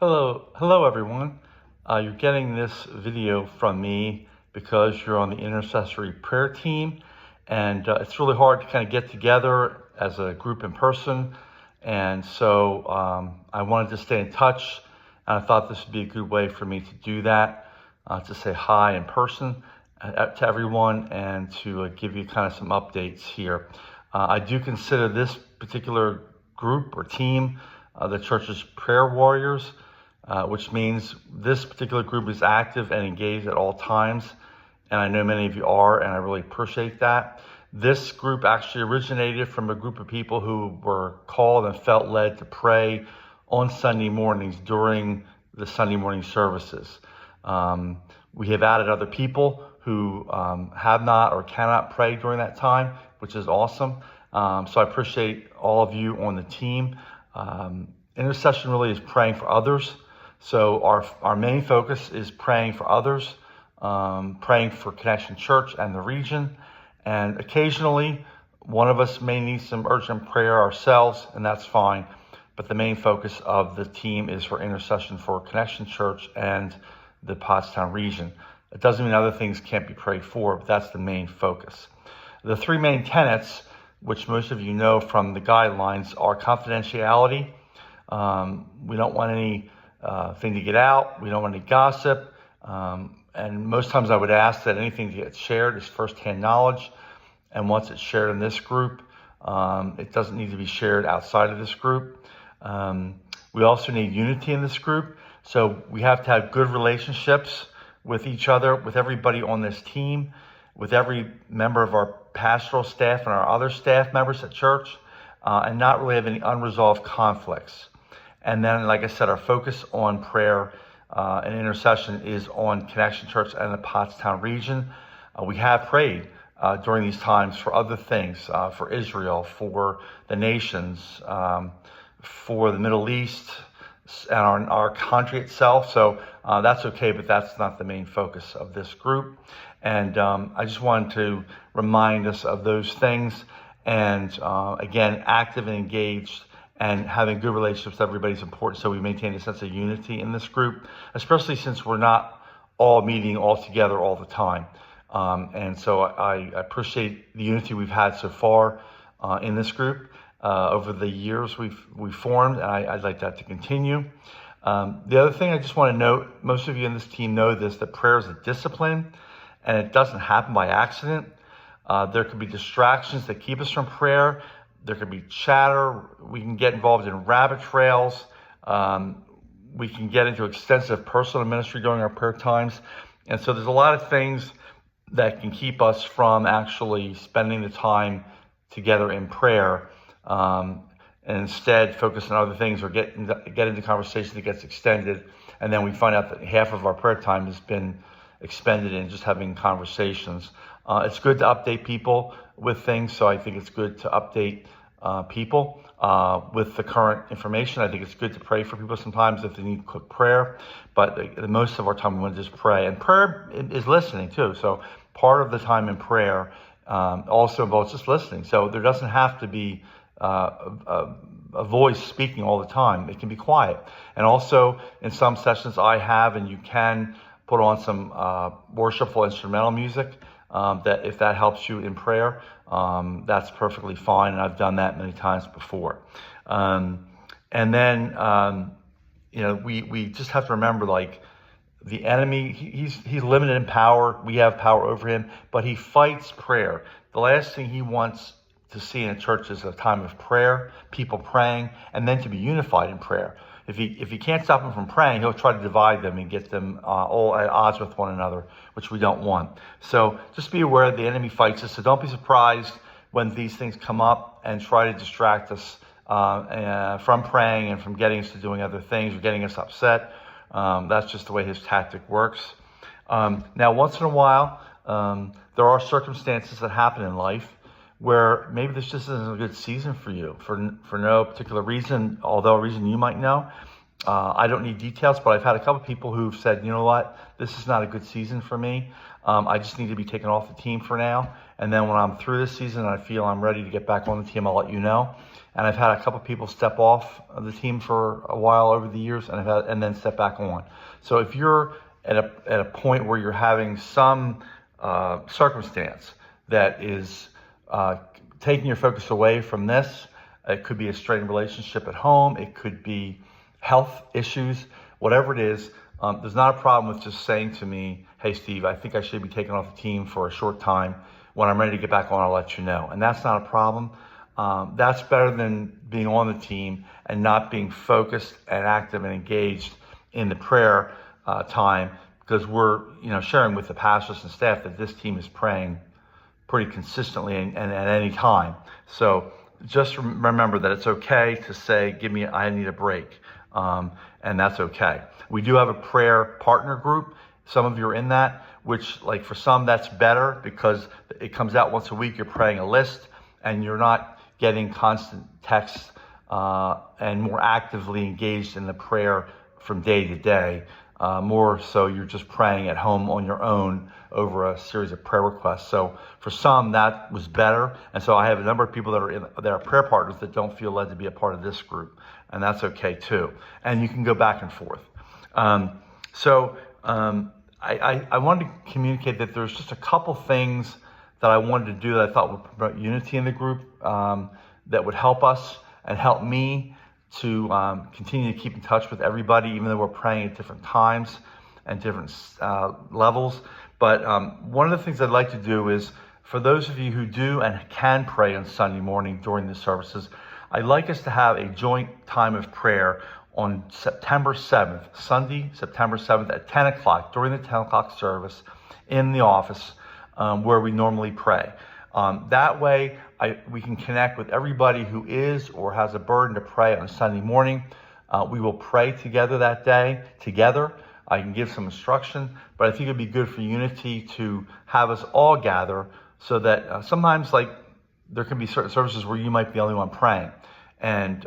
Hello everyone. You're getting this video from me because you're on the Intercessory prayer team, and it's really hard to kind of get together as a group in person. And so I wanted to stay in touch, and I thought this would be a good way for me to do that, to say hi in person to everyone and to give you kind of some updates here. I do consider this particular group or team the church's prayer warriors. Which means this particular group is active and engaged at all times. And I know many of you are, and I really appreciate that. This group actually originated from a group of people who were called and felt led to pray on Sunday mornings during the Sunday morning services. We have added other people who have not or cannot pray during that time, which is awesome. So I appreciate all of you on the team. Intercession really is praying for others. So our main focus is praying for others, praying for Connection Church and the region. And occasionally, one of us may need some urgent prayer ourselves, and that's fine. But the main focus of the team is for intercession for Connection Church and the Pottstown region. It doesn't mean other things can't be prayed for, but that's the main focus. The three main tenets, which most of you know from the guidelines, are confidentiality. We don't want any thing to get out. We don't want any gossip. And most times I would ask that anything that gets shared is firsthand knowledge. And once it's shared in this group, it doesn't need to be shared outside of this group. We also need unity in this group. So we have to have good relationships with each other, with everybody on this team, with every member of our pastoral staff and our other staff members at church, and not really have any unresolved conflicts. And then, like I said, our focus on prayer and intercession is on Connection Church and the Pottstown region. We have prayed during these times for other things, for Israel, for the nations, for the Middle East, and our country itself. So that's okay, but that's not the main focus of this group. And I just wanted to remind us of those things. And again, active and engaged and having good relationships with everybody is important, so we maintain a sense of unity in this group, especially since we're not all meeting all together all the time. And so I appreciate the unity we've had so far in this group over the years we've formed, and I'd like that to continue. The other thing I just want to note, most of you in this team know this, that prayer is a discipline, and it doesn't happen by accident. There could be distractions that keep us from prayer. There could be chatter. We can get involved in rabbit trails. We can get into extensive personal ministry during our prayer times. And so there's a lot of things that can keep us from actually spending the time together in prayer, and instead focus on other things or get into conversation that gets extended. And then we find out that half of our prayer time has been expended in just having conversations. It's good to update people with things, so I think it's good to update people with the current information. I think it's good to pray for people sometimes if they need quick prayer, but the most of our time we want to just pray. And prayer is listening too, so part of the time in prayer also involves just listening. So there doesn't have to be a voice speaking all the time. It can be quiet. And also in some sessions I have, and you can put on some worshipful instrumental music, that if that helps you in prayer, that's perfectly fine. And I've done that many times before. And then, we just have to remember, like, the enemy, he's limited in power. We have power over him, but he fights prayer. The last thing he wants to see in a church is a time of prayer, people praying, and then to be unified in prayer. If he can't stop them from praying, he'll try to divide them and get them all at odds with one another, which we don't want. So just be aware the enemy fights us. So don't be surprised when these things come up and try to distract us from praying and from getting us to doing other things or getting us upset. That's just the way his tactic works. Now, once in a while, there are circumstances that happen in life where maybe this just isn't a good season for you for no particular reason, although a reason you might know. I don't need details, but I've had a couple people who've said, you know what, this is not a good season for me. I just need to be taken off the team for now. And then when I'm through this season and I feel I'm ready to get back on the team, I'll let you know. And I've had a couple people step off of the team for a while over the years, and then step back on. So if you're at a point where you're having some circumstance that is taking your focus away from this, it could be a strained relationship at home, it could be health issues, whatever it is, there's not a problem with just saying to me, hey, Steve, I think I should be taken off the team for a short time. When I'm ready to get back on, I'll let you know. And that's not a problem. That's better than being on the team and not being focused and active and engaged in the prayer time, because we're sharing with the pastors and staff that this team is praying pretty consistently and at any time. So just remember that it's okay to say, I need a break. And that's okay. We do have a prayer partner group. Some of you are in that, which, like, for some that's better because it comes out once a week. You're praying a list and you're not getting constant texts and more actively engaged in the prayer from day to day. More so you're just praying at home on your own over a series of prayer requests. So for some that was better. And so I have a number of people that are prayer partners that don't feel led to be a part of this group. And that's okay too. And you can go back and forth. I wanted to communicate that there's just a couple things that I wanted to do that I thought would promote unity in the group, that would help us and help me to continue to keep in touch with everybody, even though we're praying at different times and different levels. But one of the things I'd like to do is, for those of you who do and can pray on Sunday morning during the services, I'd like us to have a joint time of prayer on September 7th, Sunday, September 7th at 10 o'clock, during the 10 o'clock service in the office where we normally pray. That way, we can connect with everybody who is or has a burden to pray on Sunday morning. We will pray together that day, together. I can give some instruction, but I think it'd be good for unity to have us all gather, so that sometimes, like, there can be certain services where you might be the only one praying. And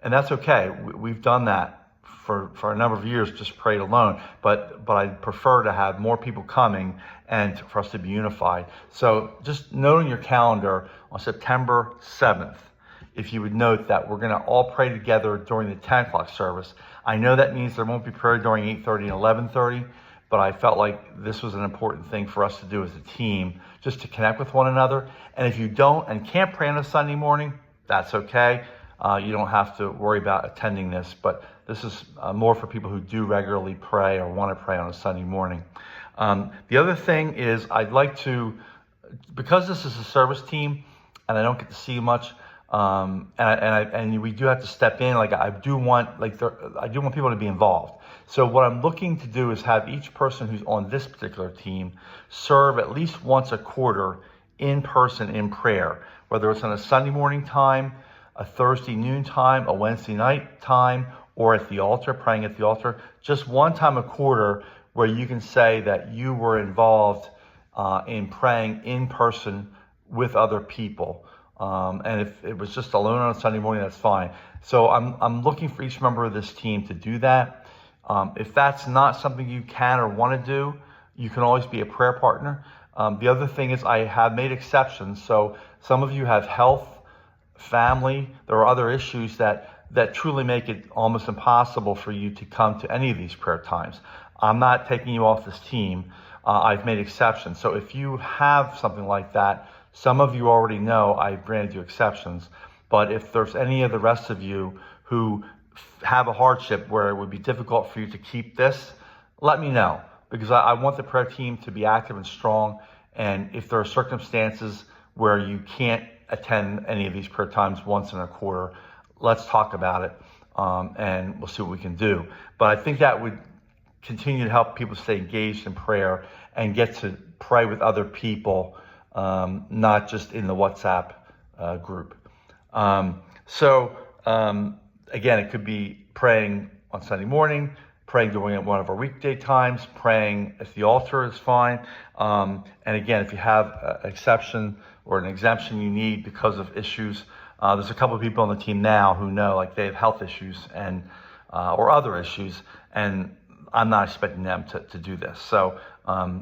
that's okay. We've done that for a number of years, just prayed alone. But I prefer to have more people coming and for us to be unified. So just note on your calendar on September 7th, if you would note that we're going to all pray together during the 10 o'clock service. I know that means there won't be prayer during 8:30 and 11:30, but I felt like this was an important thing for us to do as a team, just to connect with one another. And if you don't and can't pray on a Sunday morning, that's okay. You don't have to worry about attending this, but this is more for people who do regularly pray or want to pray on a Sunday morning. The other thing is, I'd like to, because this is a service team and I don't get to see much, and we do have to step in. I do want people to be involved. So what I'm looking to do is have each person who's on this particular team serve at least once a quarter in person in prayer, whether it's on a Sunday morning time, a Thursday noon time, a Wednesday night time, or at the altar, praying at the altar. Just one time a quarter where you can say that you were involved in praying in person with other people. And if it was just alone on a Sunday morning, that's fine. So I'm looking for each member of this team to do that. If that's not something you can or want to do, you can always be a prayer partner. The other thing is, I have made exceptions. So some of you have health, family, there are other issues that truly make it almost impossible for you to come to any of these prayer times. I'm not taking you off this team. I've made exceptions. So if you have something like that, some of you already know I've granted you exceptions. But if there's any of the rest of you who have a hardship where it would be difficult for you to keep this, let me know, because I want the prayer team to be active and strong. And if there are circumstances where you can't attend any of these prayer times once in a quarter, let's talk about it, and we'll see what we can do. But I think that would continue to help people stay engaged in prayer and get to pray with other people, not just in the WhatsApp group. Again, it could be praying on Sunday morning, praying during one of our weekday times, praying at the altar is fine. And again, if you have an exception or an exemption you need because of issues, there's a couple of people on the team now who know, like, they have health issues and or other issues, and I'm not expecting them to do this. So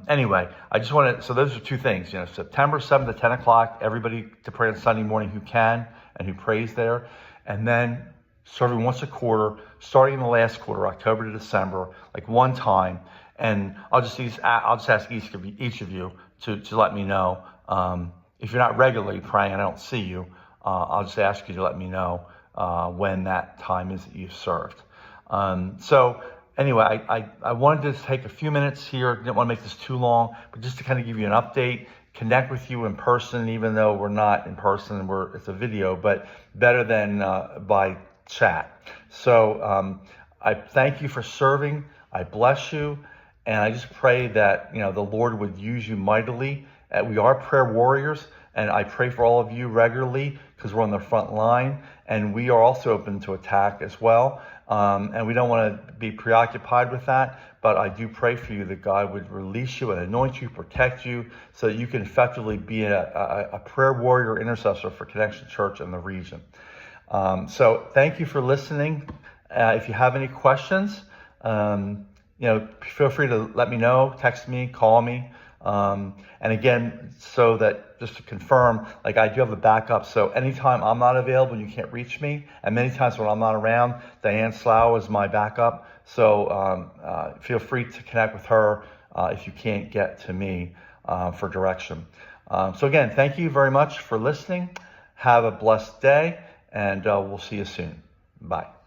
anyway, I just wanted, so those are two things, September 7th at 10 o'clock, everybody to pray on Sunday morning who can, and who prays there. And then serving once a quarter, starting in the last quarter, October to December, like one time. And I'll just ask each of you to let me know. If you're not regularly praying and I don't see you, I'll just ask you to let me know when that time is that you've served. So anyway, I wanted to take a few minutes here. Didn't want to make this too long, but just to kind of give you an update, connect with you in person, even though we're not in person, it's a video, but better than by chat. So I thank you for serving. I bless you. And I just pray that, the Lord would use you mightily. We are prayer warriors, and I pray for all of you regularly because we're on the front line, and we are also open to attack as well. And we don't want to be preoccupied with that, but I do pray for you that God would release you and anoint you, protect you, so that you can effectively be a prayer warrior intercessor for Connection Church in the region. So thank you for listening. If you have any questions, feel free to let me know, text me, call me. And again, so that just to confirm, I do have a backup. So anytime I'm not available, you can't reach me. And many times when I'm not around, Diane Slough is my backup. So feel free to connect with her if you can't get to me for direction. So again, thank you very much for listening. Have a blessed day, and we'll see you soon. Bye.